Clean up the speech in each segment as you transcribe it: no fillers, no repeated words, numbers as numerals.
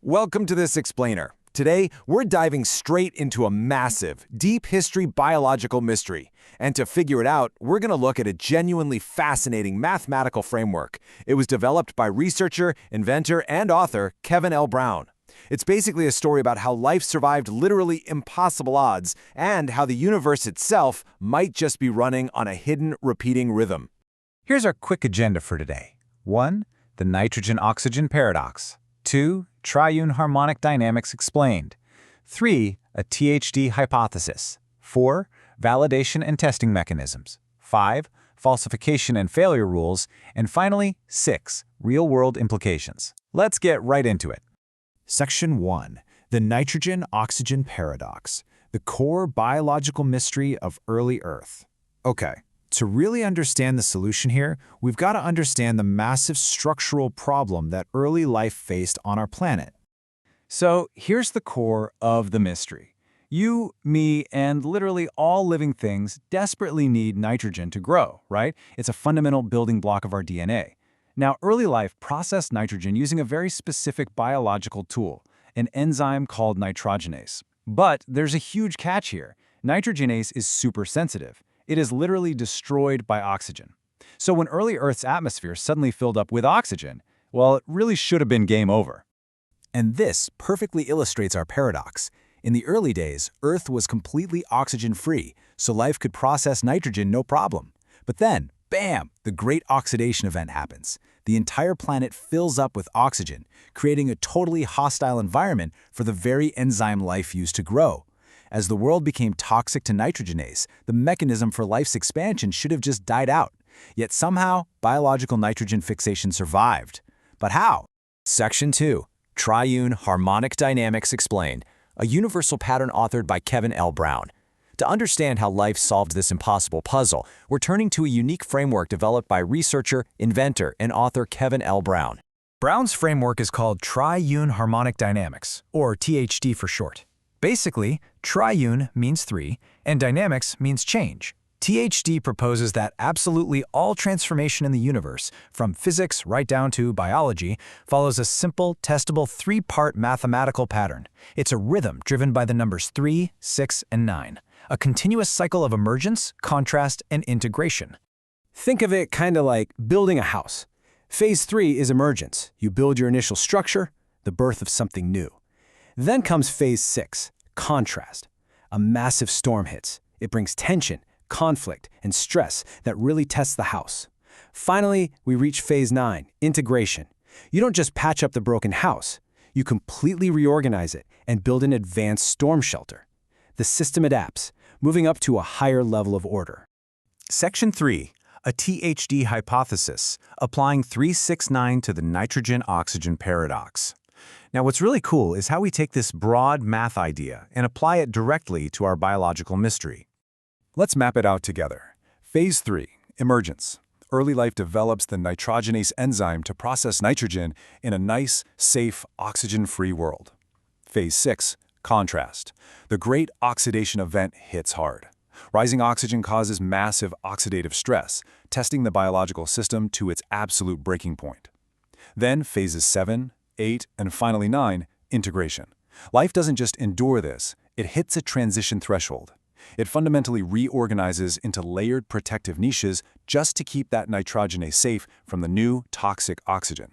Welcome to this explainer. Today, we're diving straight into a massive, deep history biological mystery. And to figure it out, we're going to look at a genuinely fascinating mathematical framework. It was developed by researcher, inventor, and author Kevin L. Brown. It's basically a story about how life survived literally impossible odds and how the universe itself might just be running on a hidden, repeating rhythm. Here's our quick agenda for today. 1. The nitrogen-oxygen paradox. 2. Triune harmonic dynamics explained. 3. A THD hypothesis. 4. Validation and testing mechanisms. 5. Falsification and failure rules. And finally, 6. Real-world implications. Let's get right into it. Section 1. The nitrogen-oxygen paradox, the core biological mystery of early Earth. Okay, to really understand the solution here, we've got to understand the massive structural problem that early life faced on our planet. So here's the core of the mystery. You, me, and literally all living things desperately need nitrogen to grow, right? It's a fundamental building block of our DNA. Now, early life processed nitrogen using a very specific biological tool, an enzyme called nitrogenase. But there's a huge catch here. Nitrogenase is super sensitive. It is literally destroyed by oxygen. So when early Earth's atmosphere suddenly filled up with oxygen, well, it really should have been game over. And this perfectly illustrates our paradox. In the early days, Earth was completely oxygen-free, so life could process nitrogen no problem. But then, bam, the Great Oxidation event happens. The entire planet fills up with oxygen, creating a totally hostile environment for the very enzyme life used to grow. As the world became toxic to nitrogenase, the mechanism for life's expansion should have just died out. Yet somehow, biological nitrogen fixation survived. But how? Section 2. Triune harmonic dynamics explained, a universal pattern authored by Kevin L. Brown. To understand how life solved this impossible puzzle, we're turning to a unique framework developed by researcher, inventor, and author Kevin L. Brown. Brown's framework is called Triune harmonic dynamics, or THD for short. Basically, triune means three, and dynamics means change. THD proposes that absolutely all transformation in the universe, from physics right down to biology, follows a simple, testable three-part mathematical pattern. It's a rhythm driven by the numbers 3, 6, and 9, a continuous cycle of emergence, contrast, and integration. Think of it kind of like building a house. Phase 3 is emergence. You build your initial structure, the birth of something new. Then comes Phase 6, contrast. A massive storm hits. It brings tension, conflict, and stress that really tests the house. Finally, we reach Phase 9, integration. You don't just patch up the broken house. You completely reorganize it and build an advanced storm shelter. The system adapts, moving up to a higher level of order. Section 3. A THD hypothesis, applying 369 to the nitrogen-oxygen paradox. Now, what's really cool is how we take this broad math idea and apply it directly to our biological mystery. Let's map it out together. Phase 3, emergence. Early life develops the nitrogenase enzyme to process nitrogen in a nice, safe, oxygen-free world. Phase 6, contrast. The Great Oxidation event hits hard. Rising oxygen causes massive oxidative stress, testing the biological system to its absolute breaking point. Then phases 7, 8, and finally 9, integration. Life doesn't just endure this, it hits a transition threshold. It fundamentally reorganizes into layered protective niches just to keep that nitrogenase safe from the new toxic oxygen.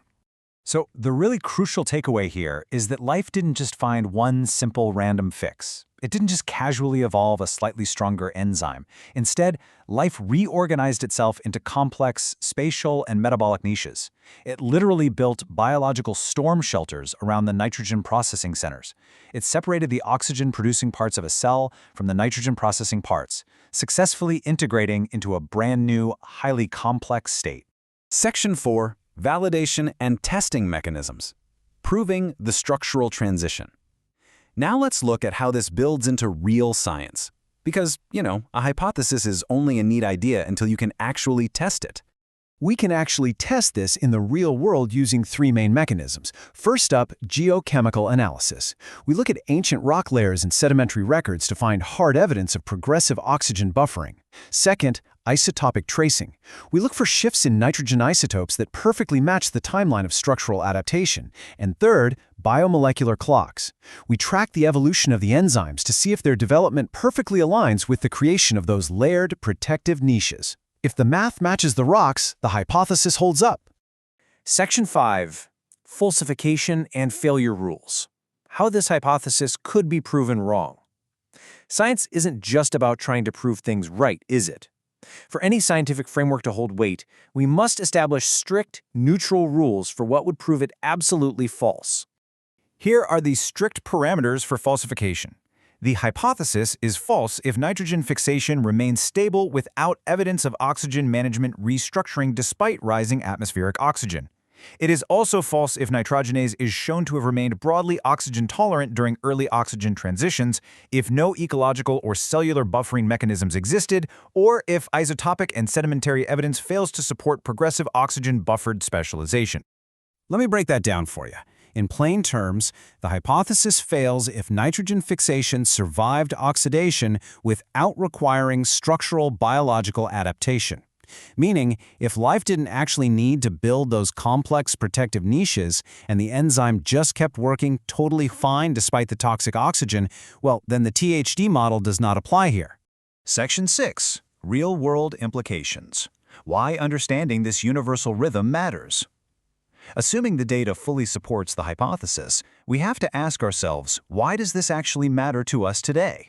So the really crucial takeaway here is that life didn't just find one simple random fix. It didn't just casually evolve a slightly stronger enzyme. Instead, life reorganized itself into complex spatial and metabolic niches. It literally built biological storm shelters around the nitrogen processing centers. It separated the oxygen-producing parts of a cell from the nitrogen-processing parts, successfully integrating into a brand new, highly complex state. Section 4. Validation and testing mechanisms, proving the structural transition. Now let's look at how this builds into real science. Because, a hypothesis is only a neat idea until you can actually test it. We can actually test this in the real world using three main mechanisms. First up, geochemical analysis. We look at ancient rock layers and sedimentary records to find hard evidence of progressive oxygen buffering. Second, isotopic tracing. We look for shifts in nitrogen isotopes that perfectly match the timeline of structural adaptation. And third, biomolecular clocks. We track the evolution of the enzymes to see if their development perfectly aligns with the creation of those layered, protective niches. If the math matches the rocks, the hypothesis holds up. Section 5. Falsification and failure rules. How this hypothesis could be proven wrong. Science isn't just about trying to prove things right, is it? For any scientific framework to hold weight, we must establish strict, neutral rules for what would prove it absolutely false. Here are the strict parameters for falsification. The hypothesis is false if nitrogen fixation remains stable without evidence of oxygen management restructuring despite rising atmospheric oxygen. It is also false if nitrogenase is shown to have remained broadly oxygen-tolerant during early oxygen transitions, if no ecological or cellular buffering mechanisms existed, or if isotopic and sedimentary evidence fails to support progressive oxygen-buffered specialization. Let me break that down for you. In plain terms, the hypothesis fails if nitrogen fixation survived oxidation without requiring structural biological adaptation. Meaning, if life didn't actually need to build those complex protective niches and the enzyme just kept working totally fine despite the toxic oxygen, well, then the THD model does not apply here. Section 6. Real-world implications. Why understanding this universal rhythm matters. Assuming the data fully supports the hypothesis, we have to ask ourselves, why does this actually matter to us today?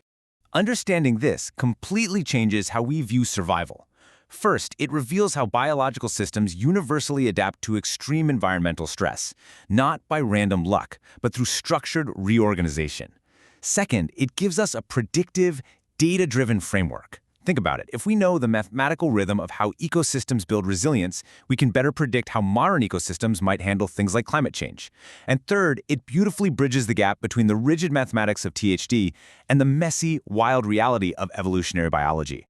Understanding this completely changes how we view survival. First, it reveals how biological systems universally adapt to extreme environmental stress, not by random luck, but through structured reorganization. Second, it gives us a predictive, data-driven framework. Think about it. If we know the mathematical rhythm of how ecosystems build resilience, we can better predict how modern ecosystems might handle things like climate change. And third, it beautifully bridges the gap between the rigid mathematics of THD and the messy, wild reality of evolutionary biology.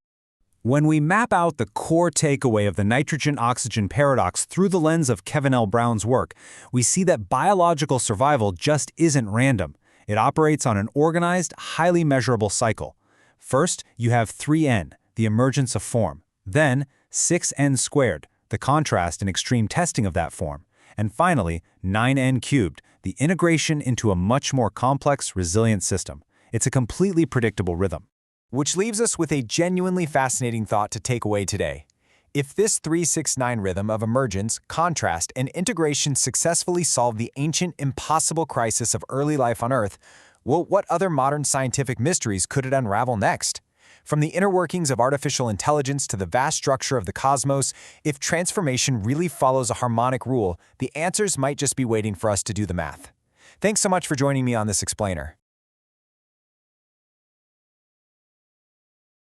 When we map out the core takeaway of the nitrogen-oxygen paradox through the lens of Kevin L. Brown's work, we see that biological survival just isn't random. It operates on an organized, highly measurable cycle. First, you have 3n, the emergence of form. Then, 6n squared, the contrast and extreme testing of that form. And finally, 9n cubed, the integration into a much more complex, resilient system. It's a completely predictable rhythm. Which leaves us with a genuinely fascinating thought to take away today. If this 3-6-9 rhythm of emergence, contrast, and integration successfully solved the ancient, impossible crisis of early life on Earth, well, what other modern scientific mysteries could it unravel next? From the inner workings of artificial intelligence to the vast structure of the cosmos, if transformation really follows a harmonic rule, the answers might just be waiting for us to do the math. Thanks so much for joining me on this explainer.